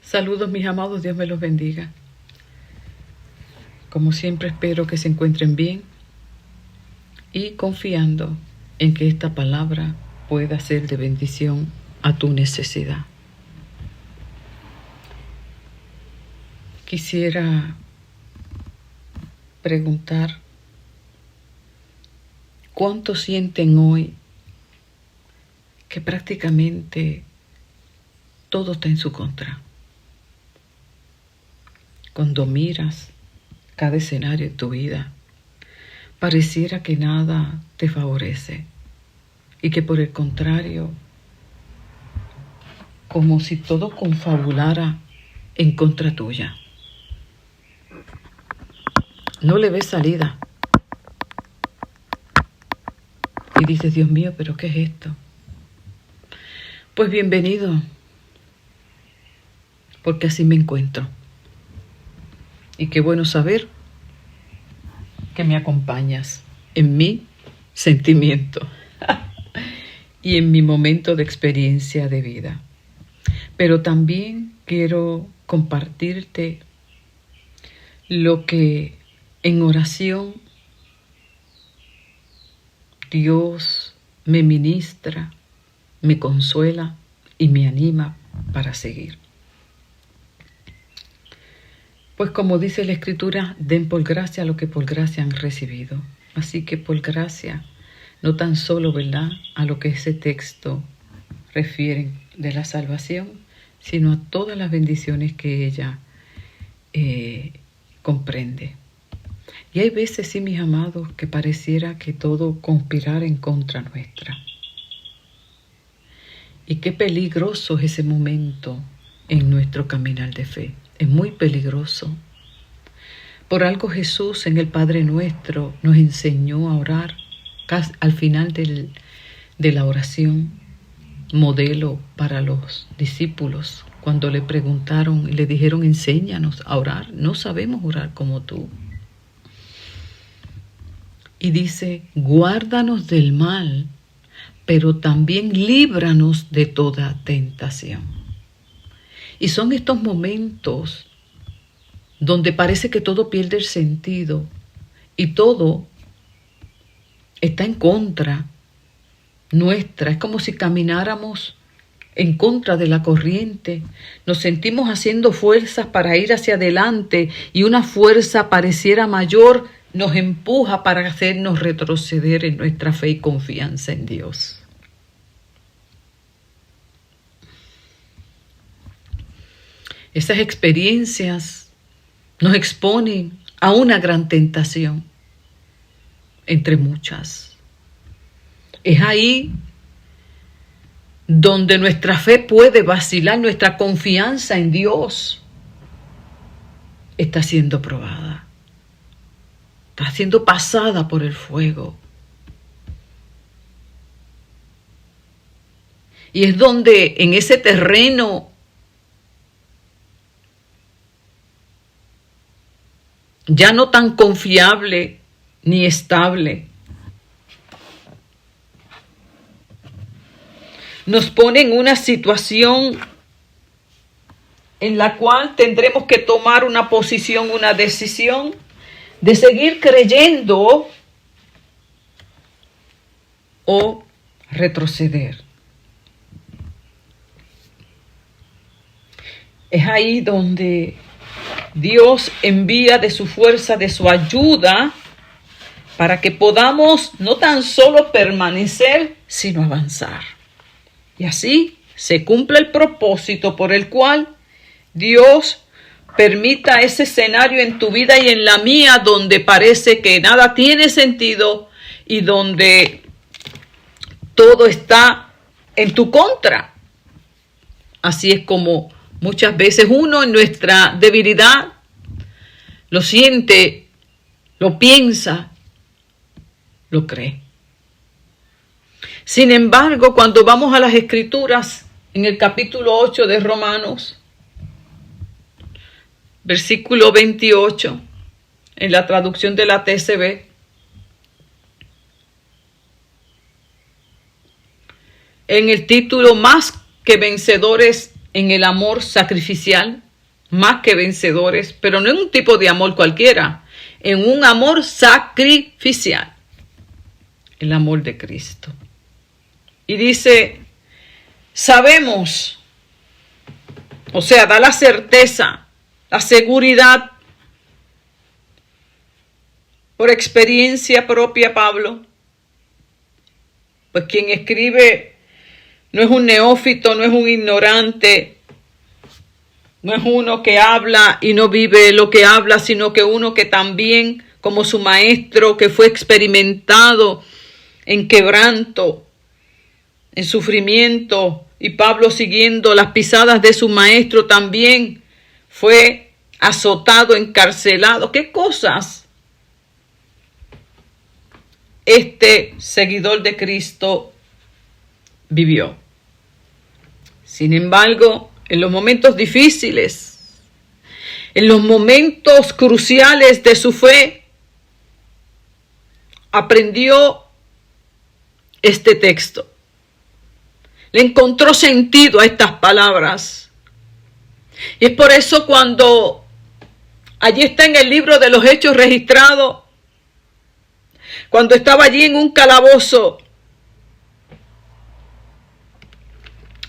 Saludos mis amados, Dios me los bendiga. Como siempre espero que se encuentren bien y confiando en que esta palabra pueda ser de bendición a tu necesidad. Quisiera preguntar, ¿cuántos sienten hoy que prácticamente todo está en su contra? Cuando miras cada escenario de tu vida, pareciera que nada te favorece y que por el contrario, como si todo confabulara en contra tuya. No le ves salida. Y dices, Dios mío, ¿pero qué es esto? Pues bienvenido, porque así me encuentro. Y qué bueno saber que me acompañas en mi sentimiento y en mi momento de experiencia de vida. Pero también quiero compartirte lo que en oración Dios me ministra, me consuela y me anima para seguir. Pues como dice la Escritura, den por gracia lo que por gracia han recibido. Así que por gracia, no tan solo, ¿verdad?, a lo que ese texto refiere de la salvación, sino a todas las bendiciones que ella comprende. Y hay veces, sí, mis amados, que pareciera que todo conspirara en contra nuestra. Y qué peligroso es ese momento en nuestro caminar de fe. Es muy peligroso. Por algo Jesús en el Padre Nuestro nos enseñó a orar al final de la oración, modelo para los discípulos. Cuando le preguntaron y le dijeron, enséñanos a orar, no sabemos orar como tú. Y dice, guárdanos del mal, pero también líbranos de toda tentación. Y son estos momentos donde parece que todo pierde el sentido y todo está en contra nuestra. Es como si camináramos en contra de la corriente. Nos sentimos haciendo fuerzas para ir hacia adelante y una fuerza pareciera mayor nos empuja para hacernos retroceder en nuestra fe y confianza en Dios. Esas experiencias nos exponen a una gran tentación, entre muchas. Es ahí donde nuestra fe puede vacilar, nuestra confianza en Dios está siendo probada, está siendo pasada por el fuego. Y es donde en ese terreno ya no tan confiable ni estable, nos pone en una situación en la cual tendremos que tomar una posición, una decisión de seguir creyendo o retroceder. Es ahí donde Dios envía de su fuerza, de su ayuda, para que podamos no tan solo permanecer, sino avanzar. Y así se cumple el propósito por el cual Dios permita ese escenario en tu vida y en la mía donde parece que nada tiene sentido y donde todo está en tu contra. Así es como muchas veces uno en nuestra debilidad lo siente, lo piensa, lo cree. Sin embargo, cuando vamos a las Escrituras, en el capítulo 8 de Romanos, versículo 28, en la traducción de la TSB, en el título Más que vencedores en el amor sacrificial, más que vencedores, pero no en un tipo de amor cualquiera, en un amor sacrificial, el amor de Cristo. Y dice, sabemos, o sea, da la certeza, la seguridad, por experiencia propia Pablo, pues quien escribe no es un neófito, no es un ignorante, no es uno que habla y no vive lo que habla, sino que uno que también, como su maestro, que fue experimentado en quebranto, en sufrimiento, y Pablo siguiendo las pisadas de su maestro también fue azotado, encarcelado. ¿Qué cosas este seguidor de Cristo vivió? Sin embargo, en los momentos difíciles, en los momentos cruciales de su fe, aprendió este texto. Le encontró sentido a estas palabras. Y es por eso cuando allí está en el libro de los Hechos registrado, cuando estaba allí en un calabozo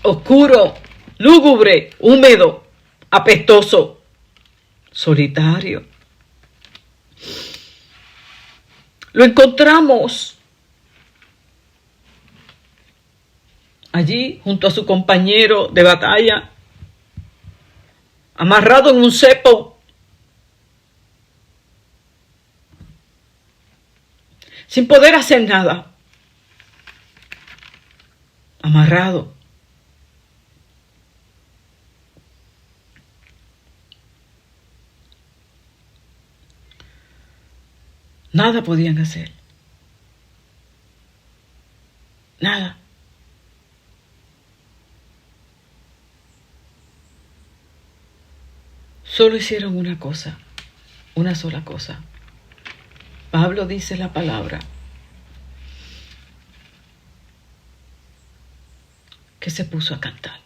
oscuro, lúgubre, húmedo, apestoso, solitario, lo encontramos allí junto a su compañero de batalla, amarrado en un cepo, sin poder hacer nada, amarrado. Nada podían hacer. Nada. Solo hicieron una cosa, una sola cosa. Pablo dice la palabra que se puso a cantar.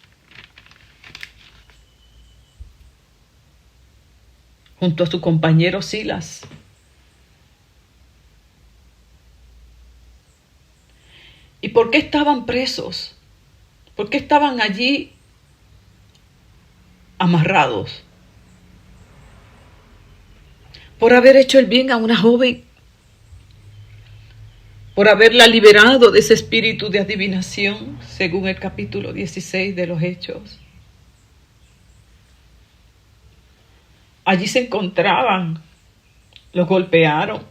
Junto a su compañero Silas. ¿Y por qué estaban presos? ¿Por qué estaban allí amarrados? Por haber hecho el bien a una joven, por haberla liberado de ese espíritu de adivinación, según el capítulo 16 de los Hechos. Allí se encontraban, los golpearon,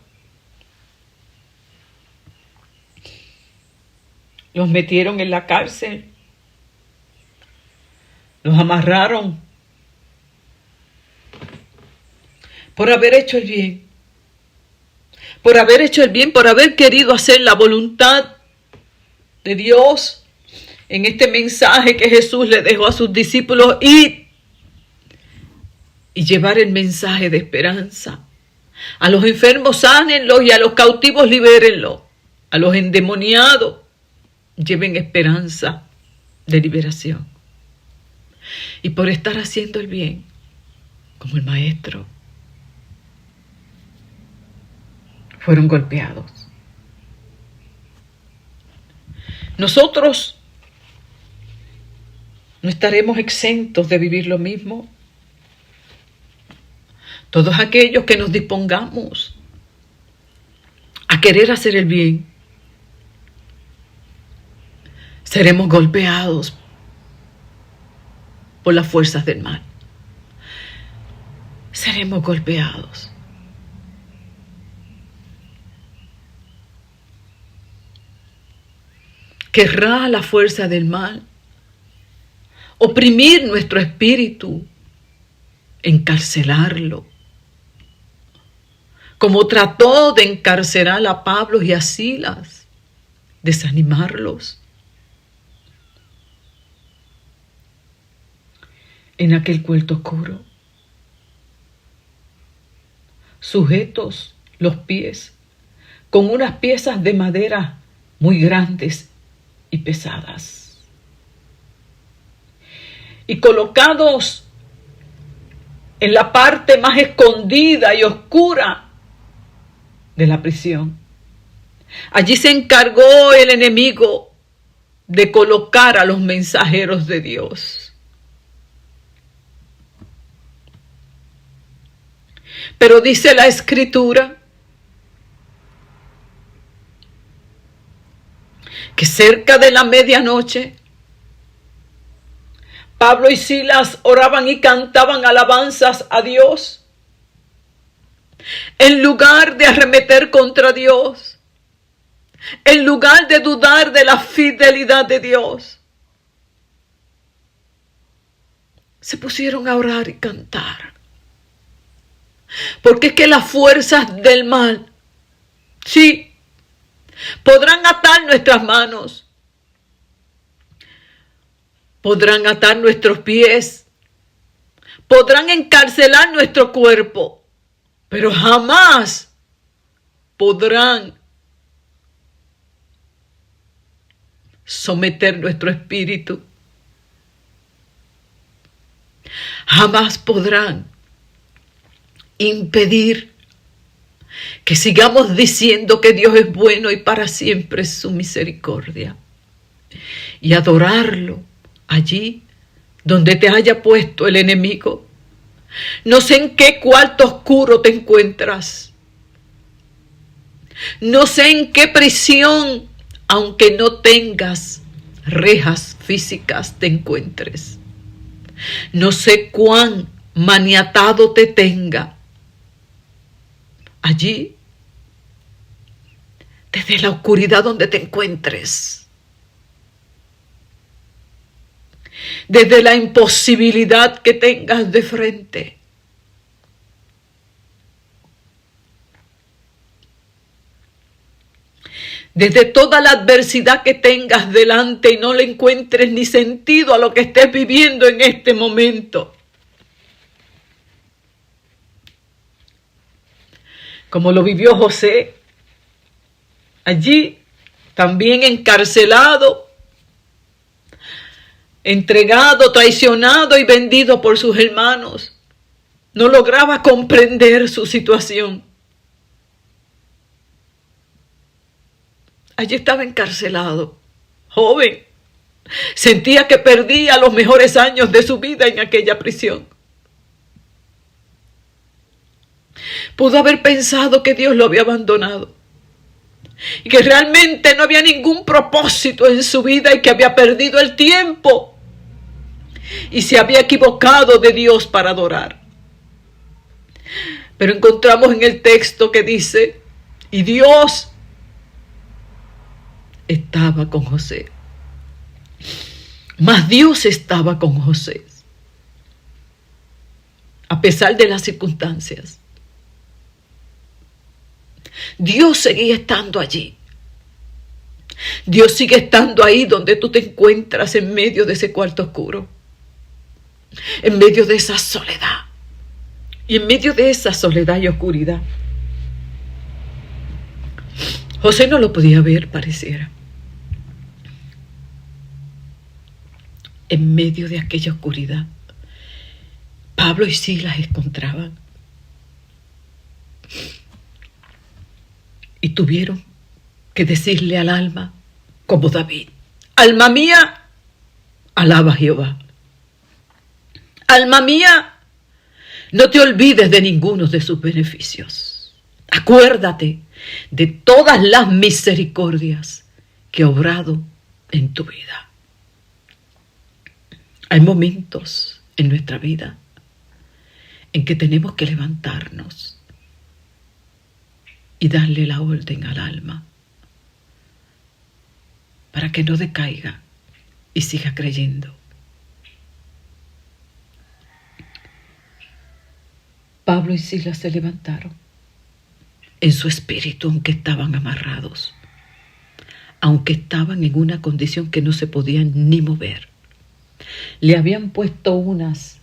los metieron en la cárcel, los amarraron por haber hecho el bien. Por haber hecho el bien, por haber querido hacer la voluntad de Dios en este mensaje que Jesús le dejó a sus discípulos y llevar el mensaje de esperanza. A los enfermos sánenlos y a los cautivos libérenlos. A los endemoniados lleven esperanza de liberación. Y por estar haciendo el bien, como el maestro, fueron golpeados. Nosotros no estaremos exentos de vivir lo mismo. Todos aquellos que nos dispongamos a querer hacer el bien, seremos golpeados por las fuerzas del mal. Seremos golpeados. Querrá la fuerza del mal oprimir nuestro espíritu, encarcelarlo, como trató de encarcelar a Pablo y a Silas, desanimarlos. En aquel cuarto oscuro, sujetos los pies con unas piezas de madera muy grandes y pesadas. y colocados en la parte más escondida y oscura de la prisión. Allí se encargó el enemigo de colocar a los mensajeros de Dios. Pero dice la Escritura que cerca de la medianoche, Pablo y Silas oraban y cantaban alabanzas a Dios. En lugar de arremeter contra Dios, en lugar de dudar de la fidelidad de Dios, se pusieron a orar y cantar. Porque es que las fuerzas del mal, sí, podrán atar nuestras manos, podrán atar nuestros pies, podrán encarcelar nuestro cuerpo, pero jamás podrán someter nuestro espíritu. Jamás podrán impedir que sigamos diciendo que Dios es bueno y para siempre es su misericordia, y adorarlo allí donde te haya puesto el enemigo. No sé en qué cuarto oscuro te encuentras, no sé en qué prisión, aunque no tengas rejas físicas, te encuentres. No sé cuán maniatado te tenga allí, desde la oscuridad donde te encuentres, desde la imposibilidad que tengas de frente. Desde toda la adversidad que tengas delante y no le encuentres ni sentido a lo que estés viviendo en este momento. Como lo vivió José, allí también encarcelado, entregado, traicionado y vendido por sus hermanos. No lograba comprender su situación. Allí estaba encarcelado, joven. Sentía que perdía los mejores años de su vida en aquella prisión. Pudo haber pensado que Dios lo había abandonado y que realmente no había ningún propósito en su vida y que había perdido el tiempo y se había equivocado de Dios para adorar. Pero encontramos en el texto que dice, y Dios estaba con José. Mas Dios estaba con José, a pesar de las circunstancias. Dios seguía estando allí. Dios sigue estando ahí donde tú te encuentras, en medio de ese cuarto oscuro, en medio de esa soledad. Y en medio de esa soledad y oscuridad, José no lo podía ver, pareciera. En medio de aquella oscuridad, Pablo y Silas encontraban y tuvieron que decirle al alma, como David: alma mía, alaba a Jehová. Alma mía, no te olvides de ninguno de sus beneficios. Acuérdate de todas las misericordias que ha obrado en tu vida. Hay momentos en nuestra vida en que tenemos que levantarnos y darle la orden al alma para que no decaiga y siga creyendo. Pablo y Silas se levantaron en su espíritu, aunque estaban amarrados, aunque estaban en una condición que no se podían ni mover. Le habían puesto unas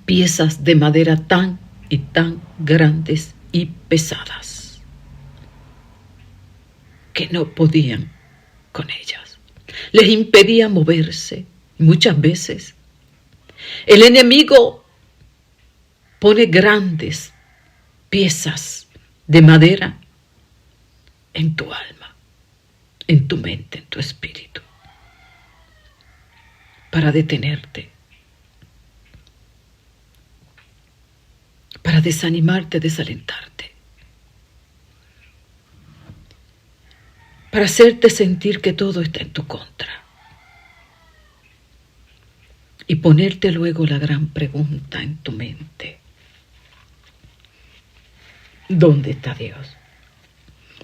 piezas de madera tan y tan grandes y pesadas que no podían con ellas. Les impedía moverse, Muchas veces el enemigo pone grandes piezas de madera en tu alma, en tu mente, en tu espíritu, para detenerte, para desanimarte, desalentarte, para hacerte sentir que todo está en tu contra y ponerte luego la gran pregunta en tu mente: ¿dónde está Dios?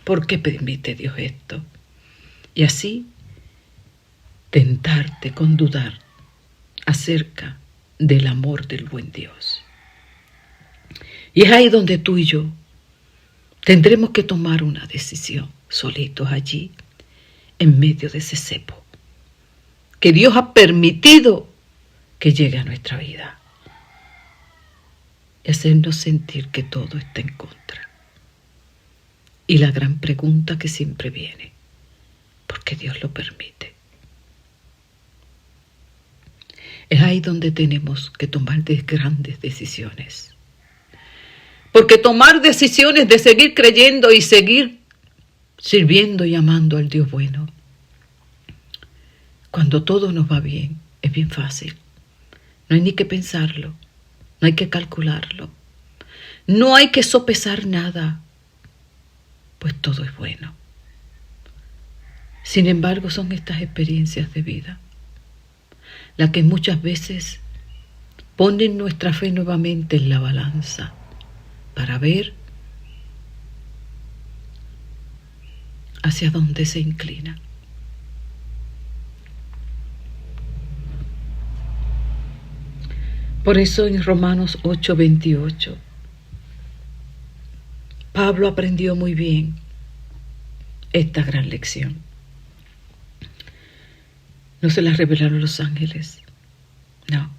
¿Por qué permite Dios esto? Y así tentarte con dudar acerca del amor del buen Dios. Y es ahí donde tú y yo tendremos que tomar una decisión solitos allí, en medio de ese cepo que Dios ha permitido que llegue a nuestra vida y hacernos sentir que todo está en contra. Y la gran pregunta que siempre viene: ¿por qué Dios lo permite? Es ahí donde tenemos que tomar grandes decisiones. Porque tomar decisiones de seguir creyendo y seguir sirviendo y amando al Dios bueno, cuando todo nos va bien, es bien fácil. No hay ni que pensarlo, no hay que calcularlo, no hay que sopesar nada, pues todo es bueno. Sin embargo, son estas experiencias de vida las que muchas veces ponen nuestra fe nuevamente en la balanza para ver hacia dónde se inclina. Por eso en Romanos 8:28, Pablo aprendió muy bien esta gran lección. No se la revelaron los ángeles, no.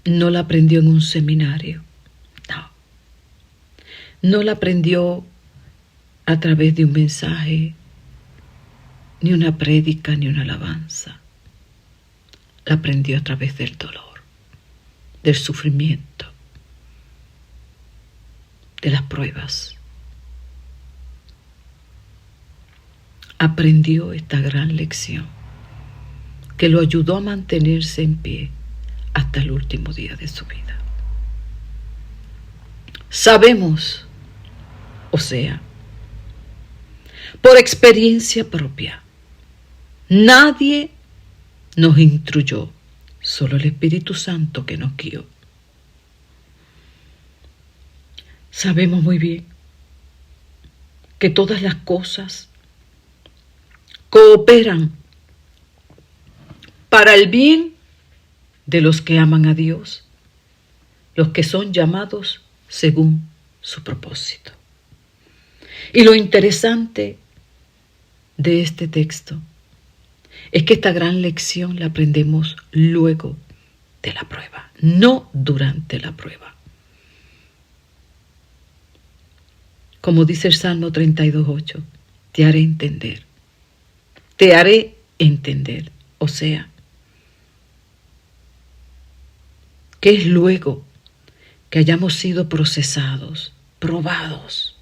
No la aprendió en un seminario, no. No la aprendió a través de un mensaje, ni una prédica, ni una alabanza. La aprendió a través del dolor, del sufrimiento, de las pruebas. Aprendió esta gran lección que lo ayudó a mantenerse en pie hasta el último día de su vida. Sabemos, o sea, por experiencia propia, nadie nos instruyó, solo el Espíritu Santo que nos guió. Sabemos muy bien que todas las cosas cooperan para el bien de los que aman a Dios, los que son llamados según su propósito. Y lo interesante de este texto es que esta gran lección la aprendemos luego de la prueba, no durante la prueba. Como dice el Salmo 32:8, te haré entender. Te haré entender. O sea, que es luego que hayamos sido procesados, probados.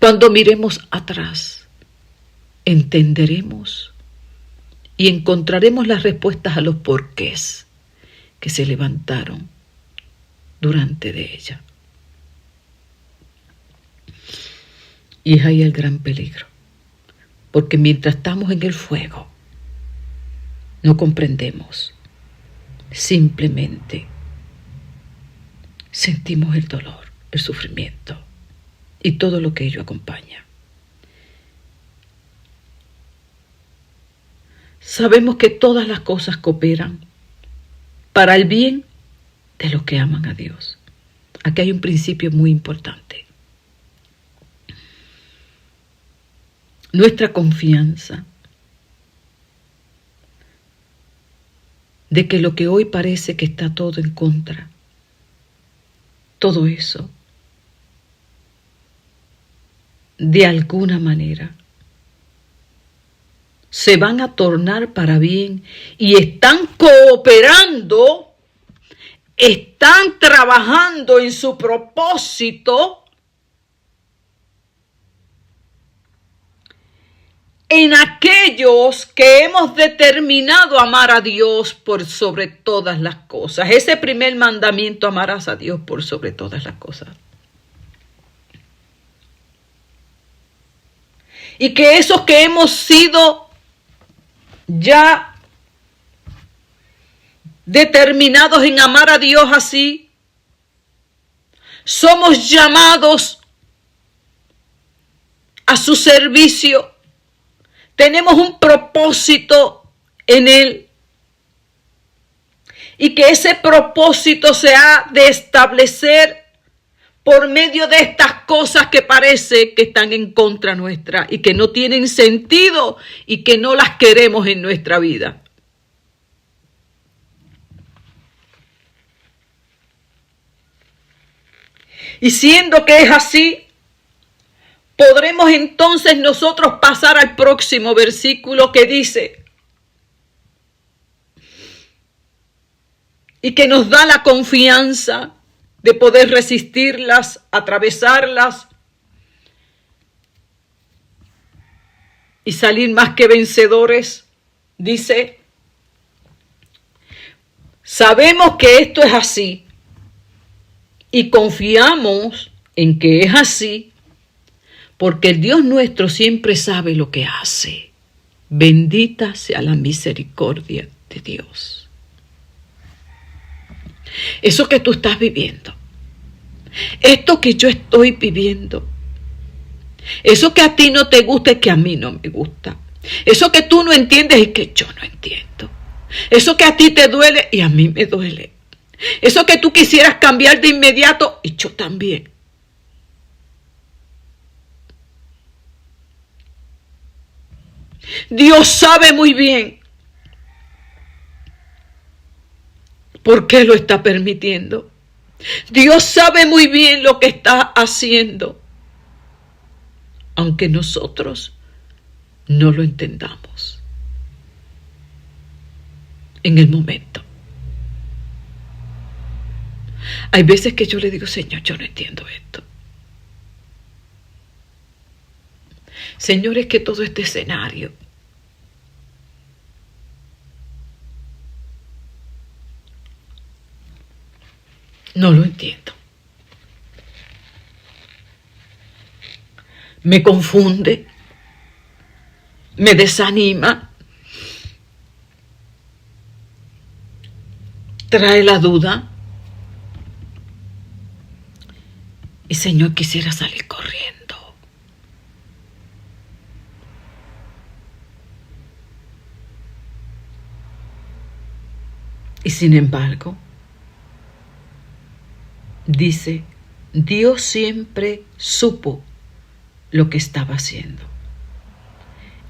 Cuando miremos atrás, entenderemos y encontraremos las respuestas a los porqués que se levantaron durante de ella. Y es ahí el gran peligro, porque mientras estamos en el fuego, no comprendemos, simplemente sentimos el dolor, el sufrimiento y todo lo que ello acompaña. Sabemos que todas las cosas cooperan para el bien de los que aman a Dios. Aquí hay un principio muy importante. Nuestra confianza de que lo que hoy parece que está todo en contra, todo eso, de alguna manera, se van a tornar para bien y están cooperando, están trabajando en su propósito, en aquellos que hemos determinado amar a Dios por sobre todas las cosas. Ese primer mandamiento, amarás a Dios por sobre todas las cosas. Y que esos que hemos sido ya determinados en amar a Dios así, somos llamados a su servicio. Tenemos un propósito en Él. Y que ese propósito se ha de establecer por medio de estas cosas que parece que están en contra nuestra y que no tienen sentido y que no las queremos en nuestra vida. Y siendo que es así, podremos entonces nosotros pasar al próximo versículo que dice, y que nos da la confianza de poder resistirlas, atravesarlas y salir más que vencedores. Dice, sabemos que esto es así y confiamos en que es así porque el Dios nuestro siempre sabe lo que hace. Bendita sea la misericordia de Dios. Eso que tú estás viviendo, esto que yo estoy viviendo, eso que a ti no te gusta y que a mí no me gusta, eso que tú no entiendes y que yo no entiendo, eso que a ti te duele y a mí me duele, eso que tú quisieras cambiar de inmediato y yo también. Dios sabe muy bien por qué lo está permitiendo. Dios sabe muy bien lo que está haciendo, aunque nosotros no lo entendamos en el momento. Hay veces que yo le digo, Señor, yo no entiendo esto. Señor, es que todo este escenario no lo entiendo. Me confunde, me desanima, trae la duda. Y Señor, quisiera salir corriendo. Y sin embargo, dice, Dios siempre supo lo que estaba haciendo.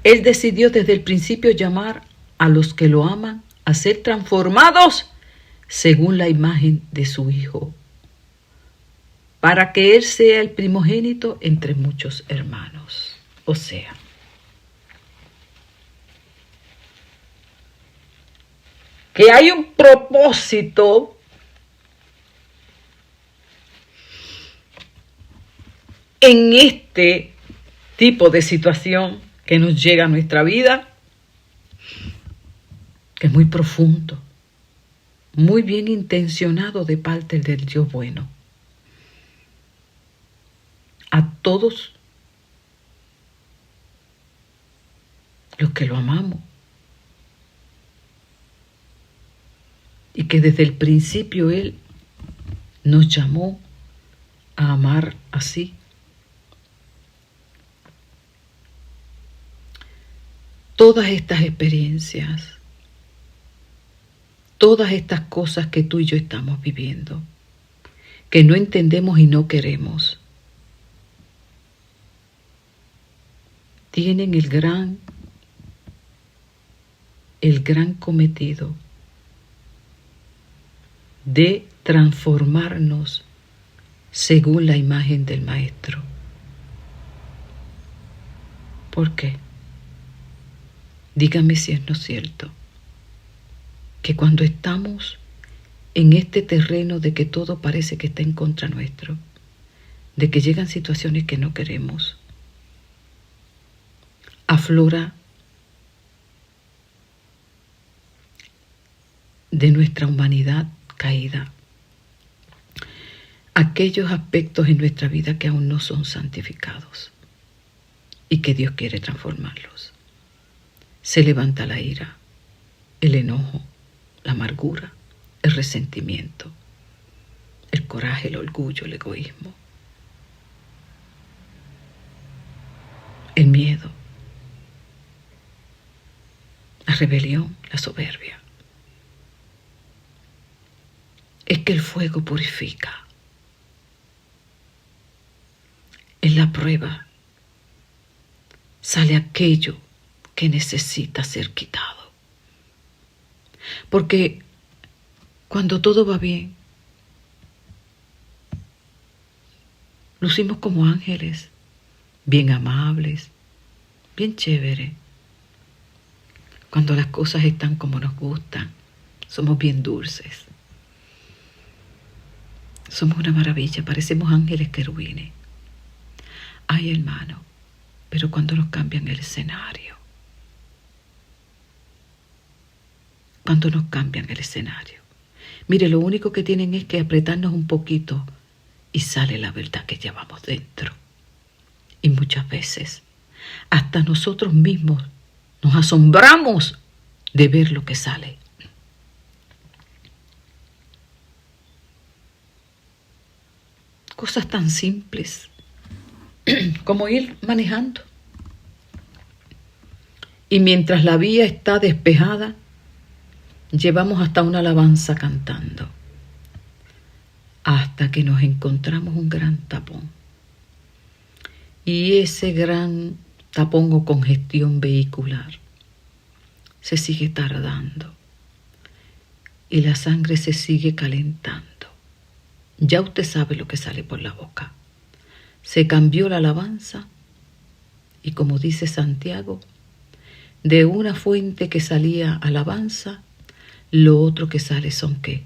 Él decidió desde el principio llamar a los que lo aman a ser transformados según la imagen de su Hijo, para que Él sea el primogénito entre muchos hermanos. O sea, que hay un propósito en este tipo de situación que nos llega a nuestra vida, que es muy profundo, muy bien intencionado de parte del Dios bueno. A todos los que lo amamos y que desde el principio Él nos llamó a amar así. Todas estas experiencias, todas estas cosas que tú y yo estamos viviendo, que no entendemos y no queremos, tienen el gran cometido de transformarnos según la imagen del Maestro. ¿Por qué? Dígame si es no cierto que cuando estamos en este terreno de que todo parece que está en contra nuestro, de que llegan situaciones que no queremos, aflora de nuestra humanidad caída aquellos aspectos en nuestra vida que aún no son santificados y que Dios quiere transformarlos. Se levanta la ira, el enojo, la amargura, el resentimiento, el coraje, el orgullo, el egoísmo, el miedo, la rebelión, la soberbia. Es que el fuego purifica. En la prueba sale aquello que necesita ser quitado. Porque cuando todo va bien, lucimos como ángeles, bien amables, bien chévere. Cuando las cosas están como nos gustan, somos bien dulces. Somos una maravilla, parecemos ángeles querubines. Ay, hermano, pero cuando nos cambian el escenario, mire, lo único que tienen es que apretarnos un poquito y sale la verdad que llevamos dentro. Y muchas veces, hasta nosotros mismos nos asombramos de ver lo que sale. Cosas tan simples como ir manejando. Y mientras la vía está despejada, llevamos hasta una alabanza cantando, hasta que nos encontramos un gran tapón. Y ese gran tapón o congestión vehicular se sigue tardando y la sangre se sigue calentando. Ya usted sabe lo que sale por la boca. Se cambió la alabanza y, como dice Santiago, de una fuente que salía alabanza, lo otro que sale son ¿qué?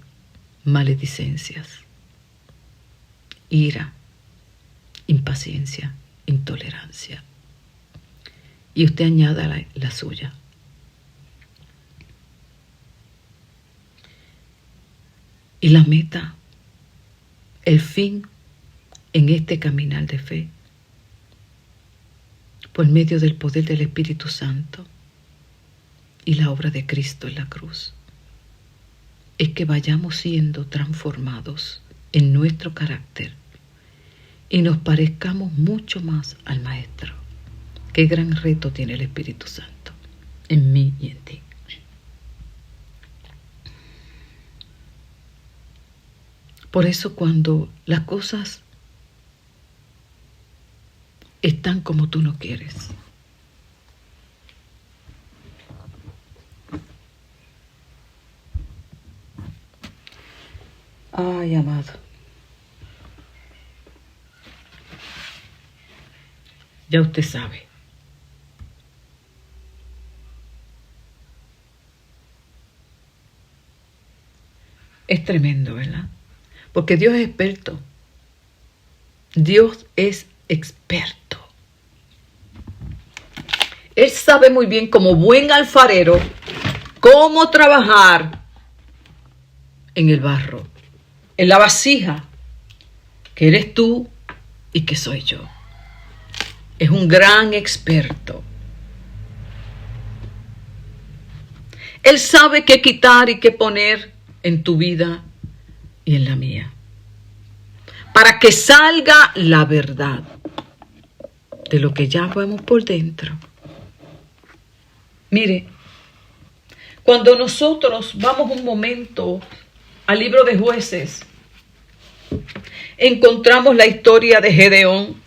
Maledicencias, ira, impaciencia, intolerancia. Y usted añada la suya. Y la meta, el fin en este caminar de fe, por medio del poder del Espíritu Santo y la obra de Cristo en la cruz, es que vayamos siendo transformados en nuestro carácter y nos parezcamos mucho más al Maestro. Qué gran reto tiene el Espíritu Santo en mí y en ti. Por eso cuando las cosas están como tú no quieres, ay, amado, ya usted sabe. Es tremendo, ¿verdad? Porque Dios es experto. Dios es experto. Él sabe muy bien, como buen alfarero, cómo trabajar en el barro, en la vasija, que eres tú y que soy yo. Es un gran experto. Él sabe qué quitar y qué poner en tu vida y en la mía, para que salga la verdad de lo que ya vemos por dentro. Mire, cuando nosotros vamos un momento al libro de Jueces, encontramos la historia de Gedeón.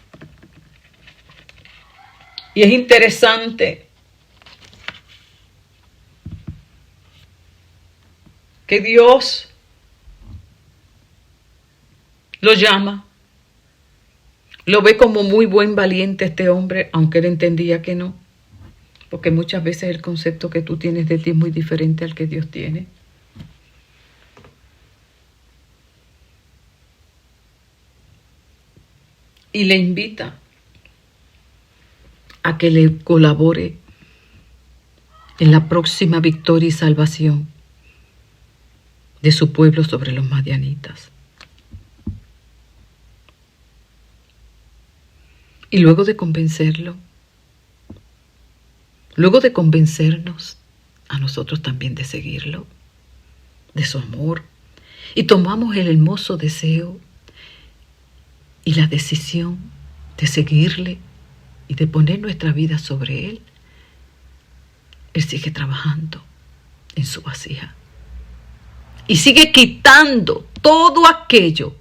Y es interesante que Dios lo llama, lo ve como muy buen valiente este hombre, aunque él entendía que no. Porque muchas veces el concepto que tú tienes de ti es muy diferente al que Dios tiene. Y le invita a que le colabore en la próxima victoria y salvación de su pueblo sobre los madianitas. Y luego de convencerlo, luego de convencernos a nosotros también de seguirlo, de su amor, y tomamos el hermoso deseo y la decisión de seguirle y de poner nuestra vida sobre él, él sigue trabajando en su vasija y sigue quitando todo aquello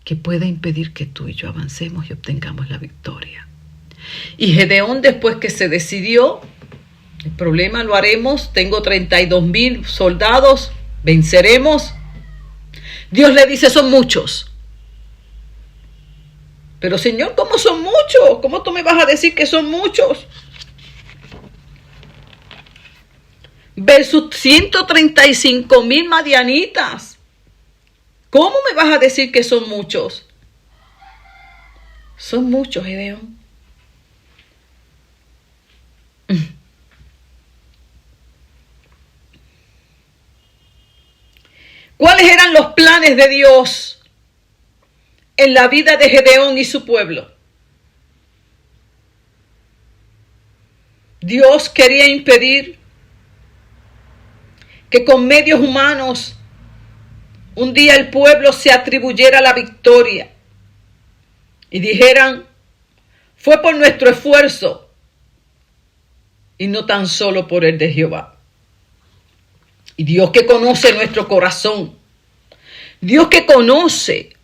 que pueda impedir que tú y yo avancemos y obtengamos la victoria. Y Gedeón, después que se decidió, el problema lo haremos, tengo 32,000 soldados, venceremos. Dios le dice, son muchos. Pero Señor, ¿cómo son muchos? ¿Cómo tú me vas a decir que son muchos? Versus 135,000 madianitas. ¿Cómo me vas a decir que son muchos? Son muchos, Gedeón. ¿Cuáles eran los planes de Dios en la vida de Gedeón y su pueblo? Dios quería impedir que con medios humanos un día el pueblo se atribuyera la victoria y dijeran, fue por nuestro esfuerzo y no tan solo por el de Jehová. Y Dios que conoce nuestro corazón, Dios que conoce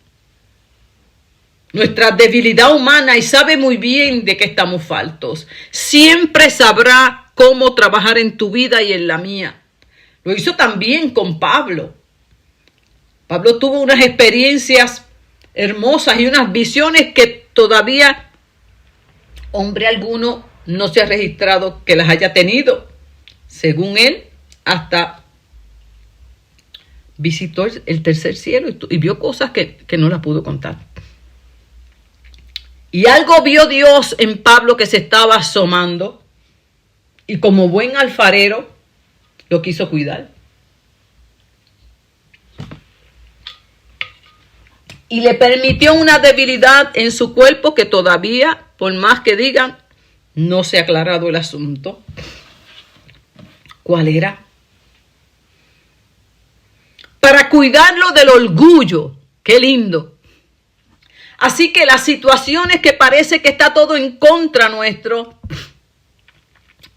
nuestra debilidad humana y sabe muy bien de qué estamos faltos, siempre sabrá cómo trabajar en tu vida y en la mía. Lo hizo también con Pablo. Pablo tuvo unas experiencias hermosas y unas visiones que todavía hombre alguno no se ha registrado que las haya tenido. Según él, hasta visitó el tercer cielo y vio cosas que no las pudo contar. Y algo vio Dios en Pablo que se estaba asomando y como buen alfarero lo quiso cuidar. Y le permitió una debilidad en su cuerpo que todavía, por más que digan, no se ha aclarado el asunto. ¿Cuál era? Para cuidarlo del orgullo. ¡Qué lindo! Así que las situaciones que parece que está todo en contra nuestro,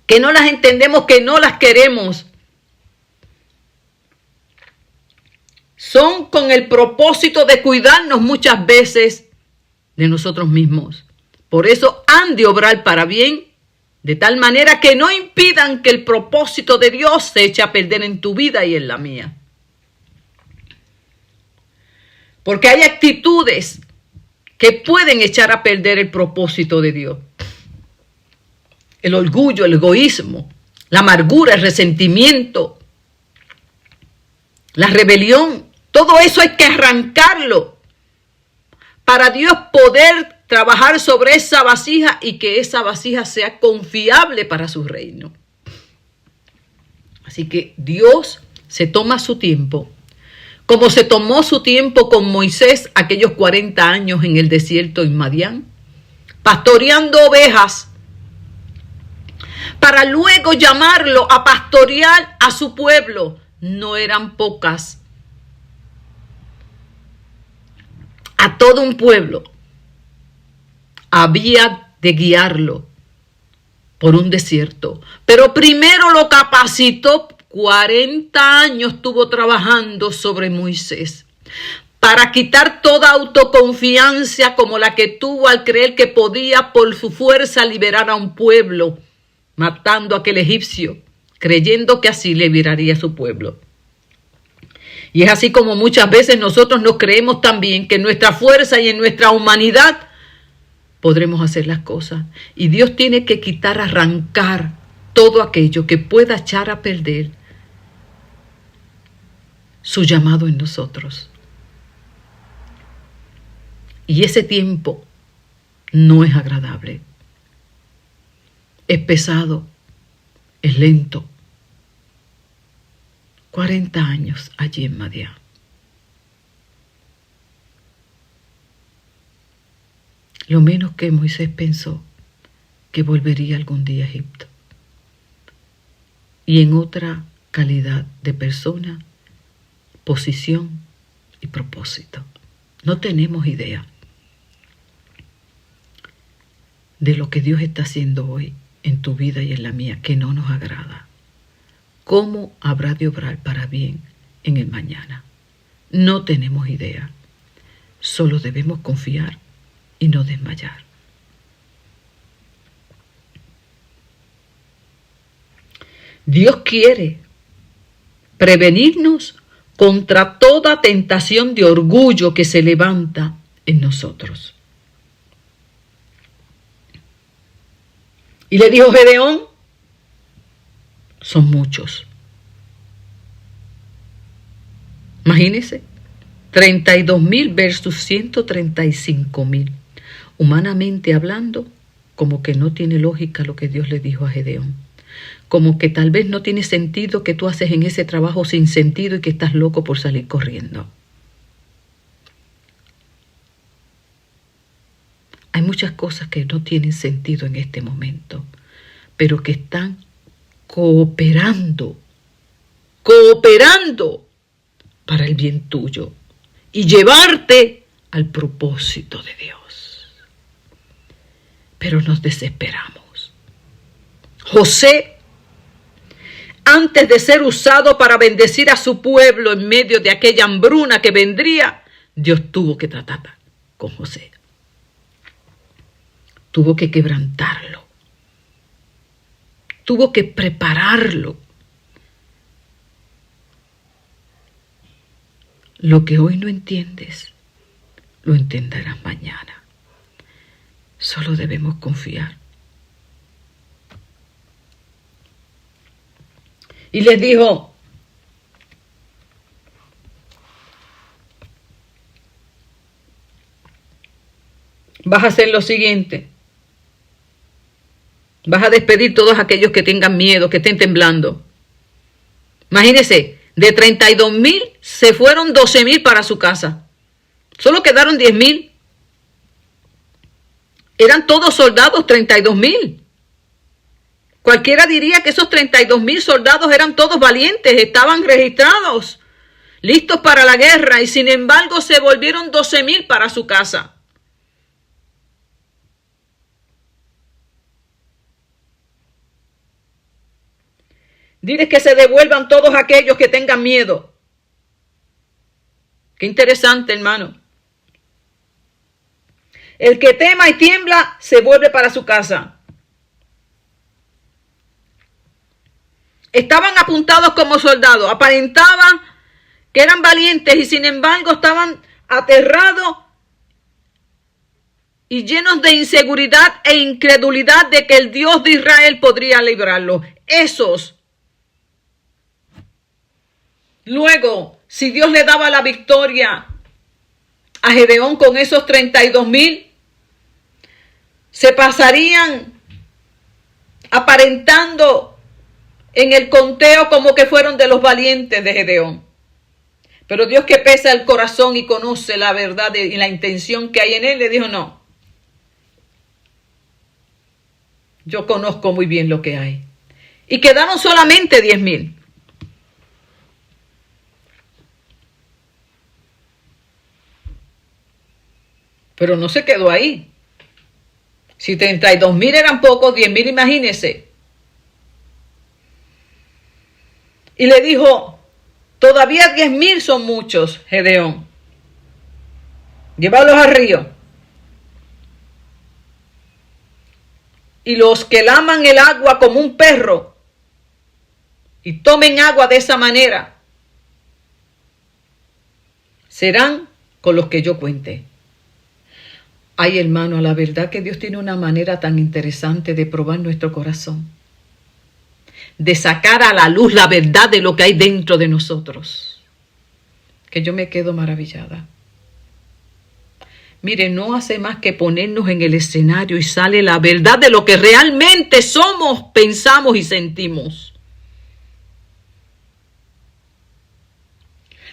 que no las entendemos, que no las queremos, son con el propósito de cuidarnos muchas veces de nosotros mismos. Por eso han de obrar para bien, de tal manera que no impidan que el propósito de Dios se eche a perder en tu vida y en la mía. Porque hay actitudes que pueden echar a perder el propósito de Dios. El orgullo, el egoísmo, la amargura, el resentimiento, la rebelión. Todo eso hay que arrancarlo para Dios poder trabajar sobre esa vasija y que esa vasija sea confiable para su reino. Así que Dios se toma su tiempo, como se tomó su tiempo con Moisés aquellos 40 años en el desierto en Madián, pastoreando ovejas, para luego llamarlo a pastorear a su pueblo. No eran pocas. A todo un pueblo había de guiarlo por un desierto. Pero primero lo capacitó, 40 años estuvo trabajando sobre Moisés para quitar toda autoconfianza como la que tuvo al creer que podía por su fuerza liberar a un pueblo, matando a aquel egipcio, creyendo que así liberaría a su pueblo. Y es así como muchas veces nosotros nos creemos también que en nuestra fuerza y en nuestra humanidad podremos hacer las cosas. Y Dios tiene que quitar, arrancar todo aquello que pueda echar a perder su llamado en nosotros. Y ese tiempo no es agradable. Es pesado, es lento. 40 años allí en Madián. Lo menos que Moisés pensó que volvería algún día a Egipto. Y en otra calidad de persona, posición y propósito. No tenemos idea de lo que Dios está haciendo hoy en tu vida y en la mía, que no nos agrada. ¿Cómo habrá de obrar para bien en el mañana? No tenemos idea. Solo debemos confiar y no desmayar. Dios quiere prevenirnos contra toda tentación de orgullo que se levanta en nosotros. Y le dijo Gedeón, son muchos. Imagínense, 32,000 versus 135,000. Humanamente hablando, como que no tiene lógica lo que Dios le dijo a Gedeón. Como que tal vez no tiene sentido que tú haces en ese trabajo sin sentido y que estás loco por salir corriendo. Hay muchas cosas que no tienen sentido en este momento, pero que están cooperando para el bien tuyo y llevarte al propósito de Dios. Pero nos desesperamos. José, antes de ser usado para bendecir a su pueblo en medio de aquella hambruna que vendría, Dios tuvo que tratar con José. Tuvo que quebrantarlo. Tuvo que prepararlo. Lo que hoy no entiendes, lo entenderás mañana. Solo debemos confiar. Y les dijo, vas a hacer lo siguiente. Vas a despedir todos aquellos que tengan miedo, que estén temblando. Imagínense, de 32,000 se fueron 12,000 para su casa. Solo quedaron 10,000. Eran todos soldados, 32,000. Cualquiera diría que esos 32,000 soldados eran todos valientes, estaban registrados, listos para la guerra, y sin embargo se volvieron 12,000 para su casa. Diles que se devuelvan todos aquellos que tengan miedo. Qué interesante, hermano. El que tema y tiembla se vuelve para su casa. Estaban apuntados como soldados, aparentaban que eran valientes y sin embargo estaban aterrados y llenos de inseguridad e incredulidad de que el Dios de Israel podría librarlos. Esos. Luego, si Dios le daba la victoria a Gedeón con esos 32,000, se pasarían aparentando en el conteo como que fueron de los valientes de Gedeón. Pero Dios, que pesa el corazón y conoce la verdad y la intención que hay en él, le dijo, no. Yo conozco muy bien lo que hay. Y quedaron solamente 10,000. Pero no se quedó ahí. Si 32,000 eran pocos, 10,000, imagínense. Y le dijo, todavía 10,000 son muchos, Gedeón. Llévalos al río. Y los que laman el agua como un perro y tomen agua de esa manera, serán con los que yo cuente. Ay, hermano, la verdad que Dios tiene una manera tan interesante de probar nuestro corazón, de sacar a la luz la verdad de lo que hay dentro de nosotros, que yo me quedo maravillada. Mire, no hace más que ponernos en el escenario y sale la verdad de lo que realmente somos, pensamos y sentimos.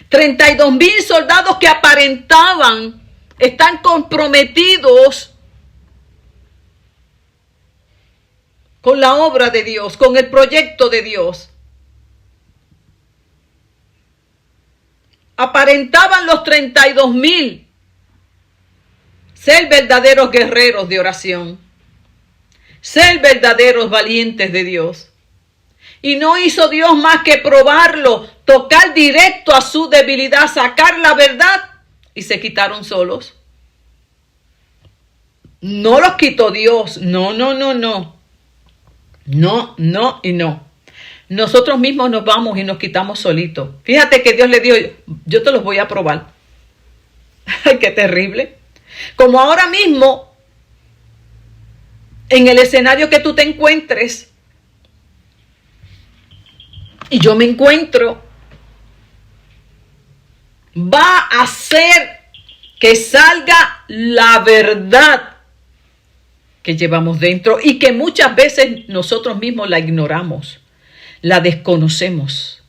32,000 soldados que aparentaban están comprometidos con la obra de Dios, con el proyecto de Dios. Aparentaban los 32,000 ser verdaderos guerreros de oración, ser verdaderos valientes de Dios. Y no hizo Dios más que probarlo, tocar directo a su debilidad, sacar la verdad, y se quitaron solos. No los quitó Dios, no. No y no. Nosotros mismos nos vamos y nos quitamos solitos. Fíjate que Dios le dijo, yo te los voy a probar. Ay, qué terrible. Como ahora mismo, en el escenario que tú te encuentres, y yo me encuentro, va a hacer que salga la verdad que llevamos dentro y que muchas veces nosotros mismos la ignoramos, la desconocemos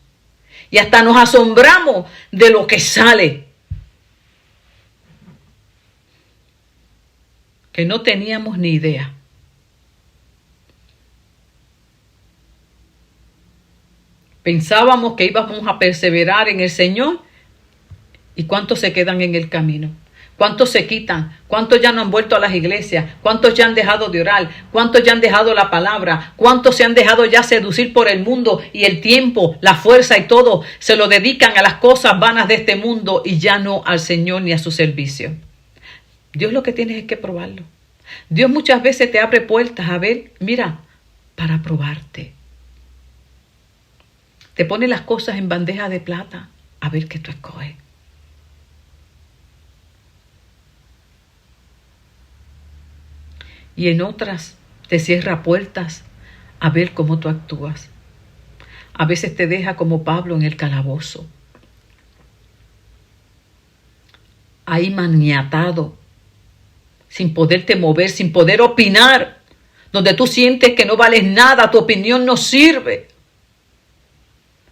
y hasta nos asombramos de lo que sale, que no teníamos ni idea. Pensábamos que íbamos a perseverar en el Señor. ¿Y cuántos se quedan en el camino? ¿Cuántos se quitan? ¿Cuántos ya no han vuelto a las iglesias? ¿Cuántos ya han dejado de orar? ¿Cuántos ya han dejado la palabra? ¿Cuántos se han dejado ya seducir por el mundo y el tiempo, la fuerza y todo? Se lo dedican a las cosas vanas de este mundo y ya no al Señor ni a su servicio. Dios lo que tienes es que probarlo. Dios muchas veces te abre puertas, a ver, mira, para probarte. Te pone las cosas en bandeja de plata, a ver qué tú escoges. Y en otras te cierra puertas a ver cómo tú actúas. A veces te deja como Pablo en el calabozo, ahí maniatado, sin poderte mover, sin poder opinar, donde tú sientes que no vales nada, tu opinión no sirve.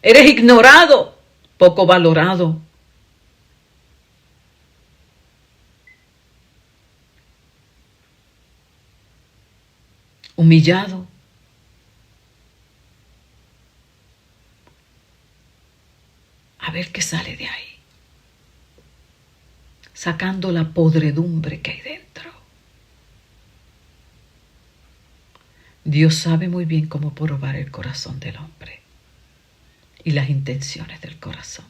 Eres ignorado, poco valorado. Humillado. A ver qué sale de ahí. Sacando la podredumbre que hay dentro. Dios sabe muy bien cómo probar el corazón del hombre y las intenciones del corazón.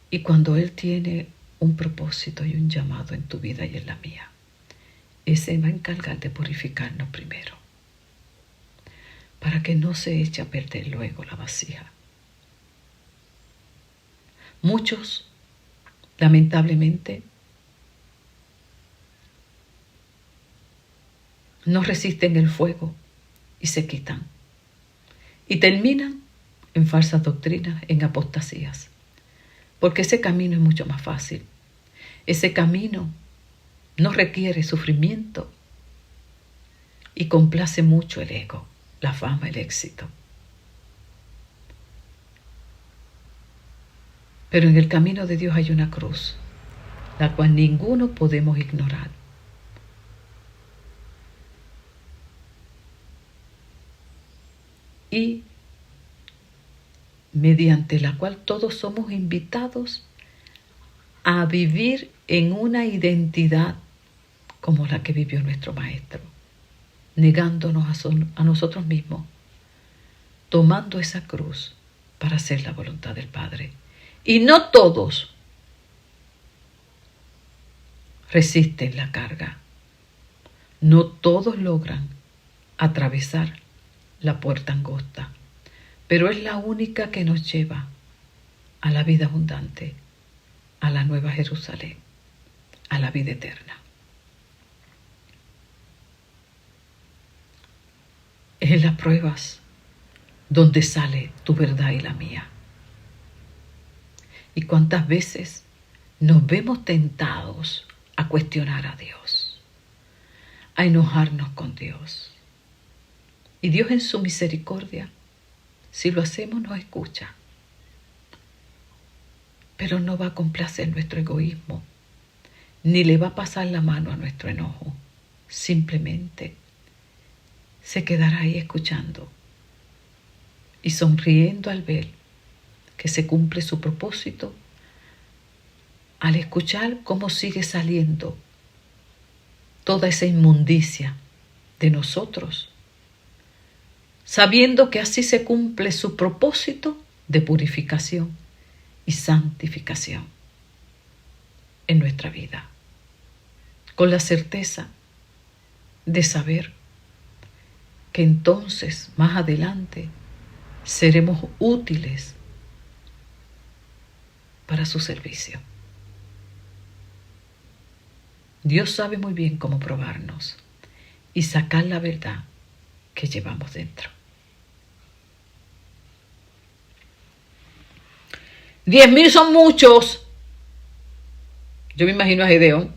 Y cuando Él tiene un propósito y un llamado en tu vida y en la mía, ese va a encargar de purificarnos primero, para que no se eche a perder luego la vasija. Muchos, lamentablemente, no resisten el fuego y se quitan. Y terminan en falsas doctrinas, en apostasías. Porque ese camino es mucho más fácil. Ese camino no requiere sufrimiento y complace mucho el ego, la fama, el éxito. Pero en el camino de Dios hay una cruz, la cual ninguno podemos ignorar. Y mediante la cual todos somos invitados a vivir en una identidad como la que vivió nuestro Maestro, negándonos a nosotros mismos, tomando esa cruz para hacer la voluntad del Padre. Y no todos resisten la carga, no todos logran atravesar la puerta angosta, pero es la única que nos lleva a la vida abundante, a la Nueva Jerusalén. a la vida eterna. Es en las pruebas donde sale tu verdad y la mía. Y cuántas veces nos vemos tentados a cuestionar a Dios, a enojarnos con Dios. Y Dios en su misericordia, si lo hacemos, nos escucha. Pero no va a complacer nuestro egoísmo, ni le va a pasar la mano a nuestro enojo. Simplemente se quedará ahí escuchando y sonriendo al ver que se cumple su propósito, al escuchar cómo sigue saliendo toda esa inmundicia de nosotros, sabiendo que así se cumple su propósito de purificación y santificación en nuestra vida, con la certeza de saber que entonces más adelante seremos útiles para su servicio. Dios sabe muy bien cómo probarnos y sacar la verdad que llevamos dentro. 10,000 son muchos. Yo me imagino a Gedeón.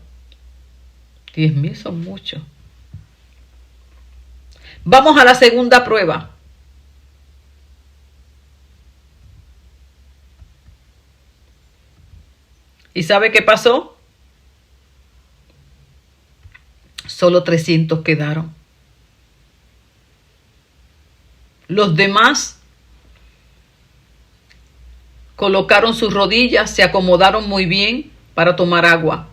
10,000 son muchos. Vamos a la segunda prueba. ¿Y sabe qué pasó? Solo 300 quedaron. Los demás colocaron sus rodillas, se acomodaron muy bien para tomar agua.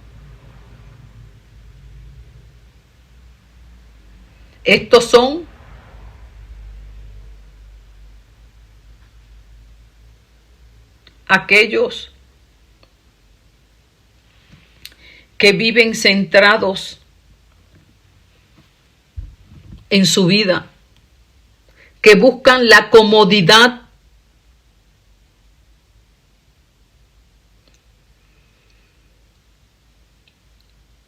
Estos son aquellos que viven centrados en su vida, que buscan la comodidad,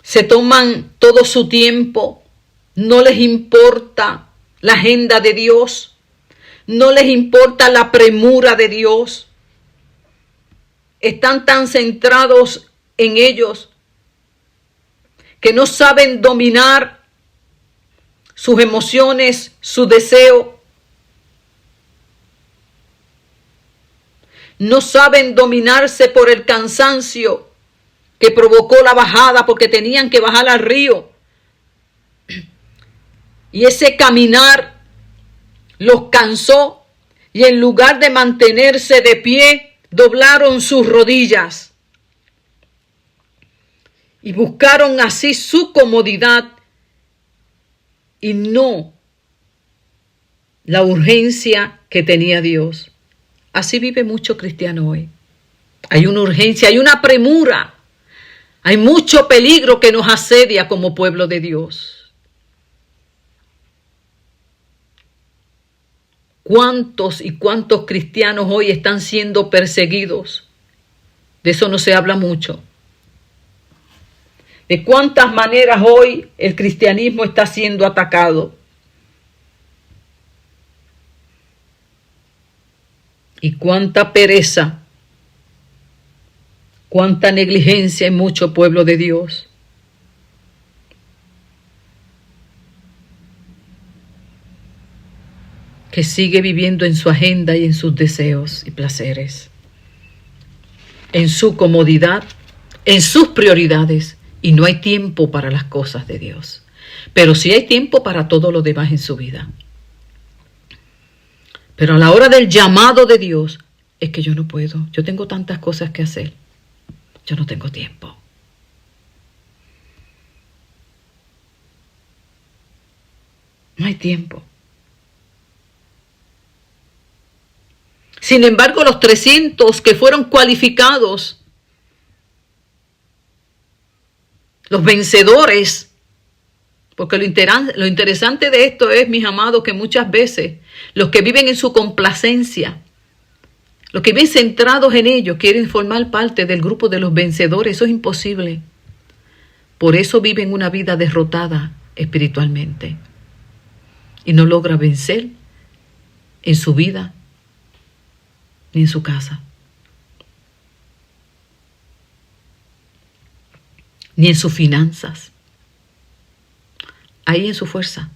se toman todo su tiempo, no les importa la agenda de Dios, no les importa la premura de Dios, están tan centrados en ellos que no saben dominar sus emociones, su deseo. No saben dominarse por el cansancio que provocó la bajada porque tenían que bajar al río. Y ese caminar los cansó y en lugar de mantenerse de pie, doblaron sus rodillas y buscaron así su comodidad y no la urgencia que tenía Dios. Así vive mucho cristiano hoy. Hay una urgencia, hay una premura, hay mucho peligro que nos asedia como pueblo de Dios. ¿Cuántos y cuántos cristianos hoy están siendo perseguidos? De eso no se habla mucho. De cuántas maneras hoy el cristianismo está siendo atacado. Y cuánta pereza, cuánta negligencia en mucho pueblo de Dios. Que sigue viviendo en su agenda y en sus deseos y placeres, en su comodidad, en sus prioridades, y no hay tiempo para las cosas de Dios. Pero sí hay tiempo para todo lo demás en su vida. Pero a la hora del llamado de Dios, es que yo no puedo, yo tengo tantas cosas que hacer, yo no tengo tiempo. No hay tiempo. Sin embargo, los 300 que fueron cualificados, los vencedores, porque lo interesante de esto es, mis amados, que muchas veces los que viven en su complacencia, los que viven centrados en ello, quieren formar parte del grupo de los vencedores. Eso es imposible. Por eso viven una vida derrotada espiritualmente y no logra vencer en su vida ni en su casa, ni en sus finanzas, ahí en su fuerza.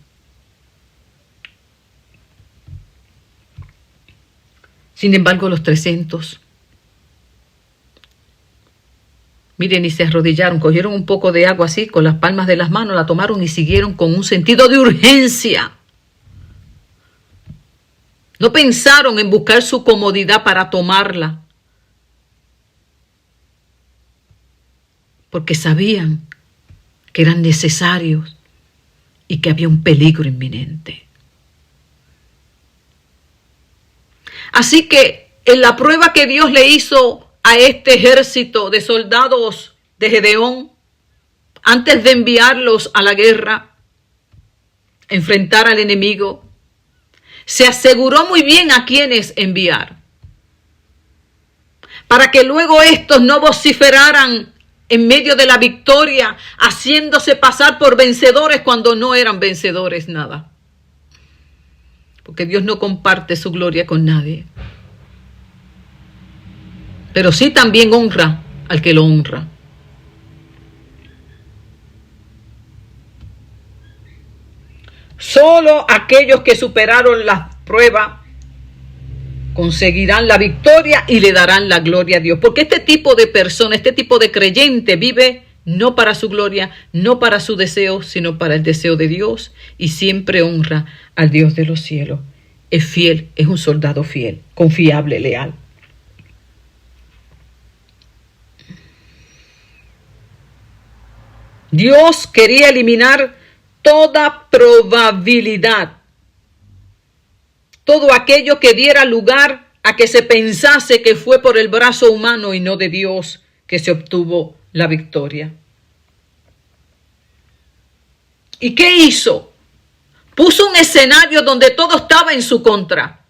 Sin embargo, los 300, miren, y se arrodillaron, cogieron un poco de agua así, con las palmas de las manos, la tomaron y siguieron con un sentido de urgencia. No pensaron en buscar su comodidad para tomarla, porque sabían que eran necesarios y que había un peligro inminente. Así que en la prueba que Dios le hizo a este ejército de soldados de Gedeón, antes de enviarlos a la guerra, enfrentar al enemigo, se aseguró muy bien a quiénes enviar, para que luego estos no vociferaran en medio de la victoria, haciéndose pasar por vencedores cuando no eran vencedores nada. Porque Dios no comparte su gloria con nadie. Pero sí también honra al que lo honra. Solo aquellos que superaron la prueba conseguirán la victoria y le darán la gloria a Dios. Porque este tipo de persona, este tipo de creyente vive no para su gloria, no para su deseo, sino para el deseo de Dios y siempre honra al Dios de los cielos. Es fiel, es un soldado fiel, confiable, leal. Dios quería eliminar toda probabilidad, todo aquello que diera lugar a que se pensase que fue por el brazo humano y no de Dios que se obtuvo la victoria. ¿Y qué hizo? Puso un escenario donde todo estaba en su contra.